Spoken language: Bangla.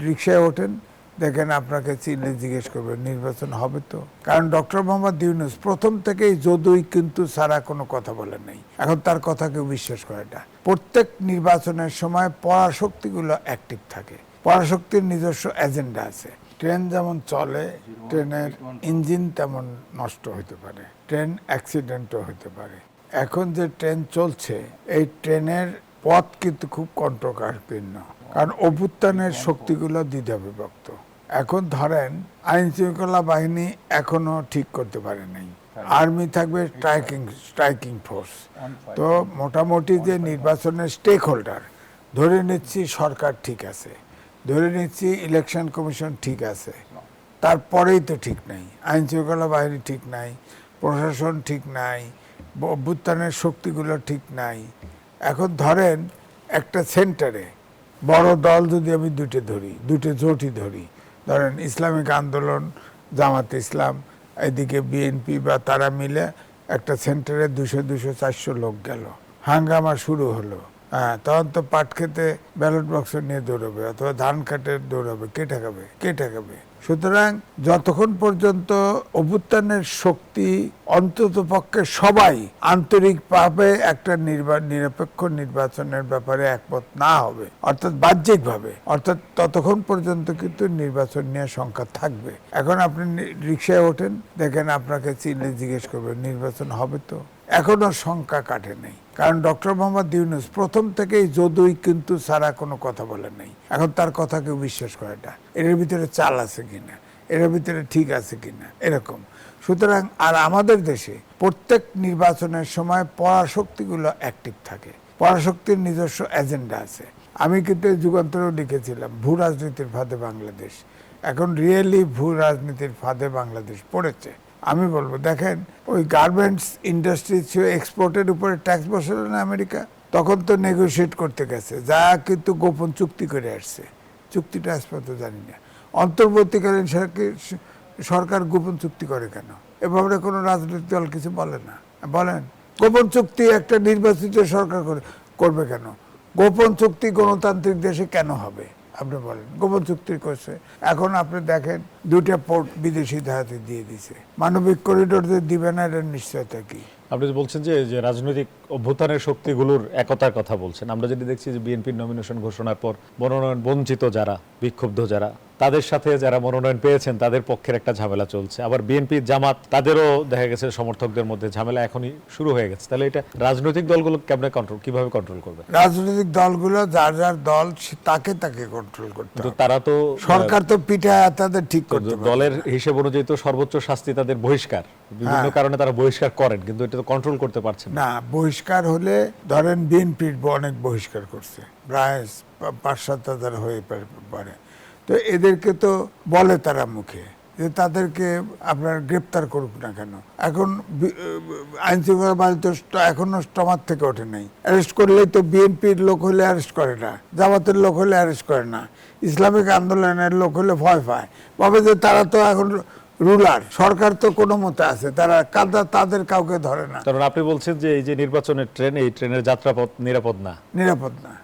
রিকশায় ওঠেন, দেখেন আপনাকে চিনলে জিজ্ঞেস করবে নির্বাচন হবে তো। কারণ ডক্টর মোহাম্মদ ইউনূস প্রথম থেকেই যদুই কিন্তু ছাড়া কোনো কথা বলেন নাই। এখন তার কথা কেউ বিশ্বাস করে না। প্রত্যেক নির্বাচনের সময় পরাশক্তিগুলো অ্যাক্টিভ থাকে, পরাশক্তির নিজস্ব এজেন্ডা আছে। ট্রেন যেমন চলে, ট্রেনের ইঞ্জিন তেমন নষ্ট হতে পারে, ট্রেন অ্যাক্সিডেন্টও হতে পারে। এখন যে ট্রেন চলছে, এই ট্রেনের পথ কিন্তু খুব কণ্টকাকীর্ণ, কারণ অভ্যুত্থানের শক্তিগুলো দ্বিধাবিভক্ত। এখন ধরেন আইন শৃঙ্খলা বাহিনী এখনো ঠিক করতে পারে নাই, আর্মি থাকবে স্ট্রাইকিং ফোর্স। তো মোটামুটি যে নির্বাচনের স্টেক হোল্ডার, ধরে নিচ্ছি সরকার ঠিক আছে, ধরে নিচ্ছি ইলেকশন কমিশন ঠিক আছে, তারপরেই তো ঠিক নাই, আইন শৃঙ্খলা বাহিনী ঠিক নাই, প্রশাসন ঠিক নাই, অভ্যুত্থানের শক্তিগুলো ঠিক নাই। এখন ধরেন একটা সেন্টারে বড় দল যদি আমি দুটো জোটই ধরি, ধরেন ইসলামিক আন্দোলন, জামাতে ইসলাম, এদিকে বিএনপি বা তারা মিলে একটা সেন্টারে 200-400 লোক গেল, হাঙ্গামা শুরু হলো। হ্যাঁ, তখন তো পাট খেতে ব্যালট বক্স নিয়ে দৌড়াবে, অথবা ধান কাটে দৌড়াবে, কে ঠেকাবে? সুতরাং যতক্ষণ পর্যন্ত অভ্যুত্থানের শক্তি অন্তত পক্ষে সবাই আন্তরিকভাবে একটা নিরপেক্ষ নির্বাচনের ব্যাপারে একমত না হবে, অর্থাৎ বাহ্যিকভাবে, অর্থাৎ ততক্ষণ পর্যন্ত কিন্তু নির্বাচন নিয়ে শঙ্কা থাকবে। এখন আপনি রিকশায় ওঠেন, দেখেন আপনাকে চিনলে জিজ্ঞেস করবে নির্বাচন হবে তো। এখনো শঙ্কা কাটে নাই, কারণ ডক্টর মোহাম্মদ ইউনূস প্রথম থেকেই যদুই কিন্তু ছাড়া কোনো কথা বলেন নাই। এখন তার কথা কেউ বিশ্বাস করে না, এর ভিতরে চাল আছে কিনা, এর ভিতরে ঠিক আছে কিনা, এরকম। সুতরাং আর আমাদের দেশে প্রত্যেক নির্বাচনের সময় পরাশক্তিগুলো অ্যাক্টিভ থাকে, পরাশক্তির নিজস্ব এজেন্ডা আছে। আমি কিন্তু যুগান্তরেও লিখেছিলাম, ভূ রাজনীতির ফাঁদে বাংলাদেশ। এখন রিয়েলি ভূ রাজনীতির ফাঁদে বাংলাদেশ পড়েছে। আমি বলবো, দেখেন ওই গার্মেন্টস ইন্ডাস্ট্রি এক্সপোর্টের উপরে ট্যাক্স বসালো না আমেরিকা, তখন তো নেগোশিয়েট করতে গেছে, যা কিন্তু গোপন চুক্তি করে আসছে। চুক্তিটা আজ পর্যন্ত জানি না। অন্তর্বর্তীকালীন সরকার গোপন চুক্তি করে কেন? এভাবে কোনো রাজনৈতিক দল কিছু বলে না। বলেন, গোপন চুক্তি একটা নির্বাচিত সরকার করবে কেন? গোপন চুক্তি গণতান্ত্রিক দেশে কেন হবে আপনি বলেন? গোপন চুক্তি করছে। এখন আপনি দেখেন 2টা পোর্ট বিদেশি ধারাতে দিয়ে দিছে, মানবিক করিডোর দিবে না, এর নিশ্চয়তা কি? আপনি বলছেন যে রাজনৈতিক অভ্যুত্থানের শক্তিগুলোর একতার কথা বলছেন। আমরা যদি দেখছি যে বিএনপির নমিনেশন ঘোষণার পর মনোনয়ন বঞ্চিত যারা, বিক্ষুব্ধ যারা, তাদের সাথে যারা মনোনয়ন পেয়েছেন তাদের পক্ষের একটা ঝামেলা চলছে। আবার বিএনপির জামাত, তাদেরও দেখা গেছে সমর্থকদের মধ্যে ঝামেলা এখনই শুরু হয়ে গেছে। তাহলে এটা রাজনৈতিক দলগুলো কিভাবে কন্ট্রোল করবে? রাজনৈতিক দলগুলো যার যার দল তাকে কন্ট্রোল করতে হবে। তারা তো, সরকার তো পিঠায় তাদের ঠিক করতে পারে। দলের হিসেব অনুযায়ী তো সর্বোচ্চ শাস্তি তাদের বহিষ্কার। বিভিন্ন কারণে তারা বহিষ্কার করেন, কিন্তু এটা তো কন্ট্রোল করতে পারছেন না। বহিষ্কার হলে ধরেন বিএনপির অনেক বহিষ্কার করছে, প্রায় 5-7 হাজার হয়ে পারে। তো এদেরকে তো বলে তারা মুখে যে তাদেরকে আপনার গ্রেপ্তার করুক না কেন। এখন আইন শৃঙ্খলা বাহিনী তো এখনো স্টমার থেকে ওঠে নাই। অ্যারেস্ট করলেই তো বিএনপির লোক হলে অ্যারেস্ট করে না, জামাতের লোক হলে অ্যারেস্ট করে না, ইসলামিক আন্দোলনের লোক হলে ভয় পায়, ভাবে যে তারা তো এখন রুলার, সরকার তো কোনো মতে আছে, তারা তাদের কাউকে ধরে না। কারণ আপনি বলছেন যে এই যে নির্বাচনের ট্রেন, এই ট্রেনের যাত্রাপথ নিরাপদ না।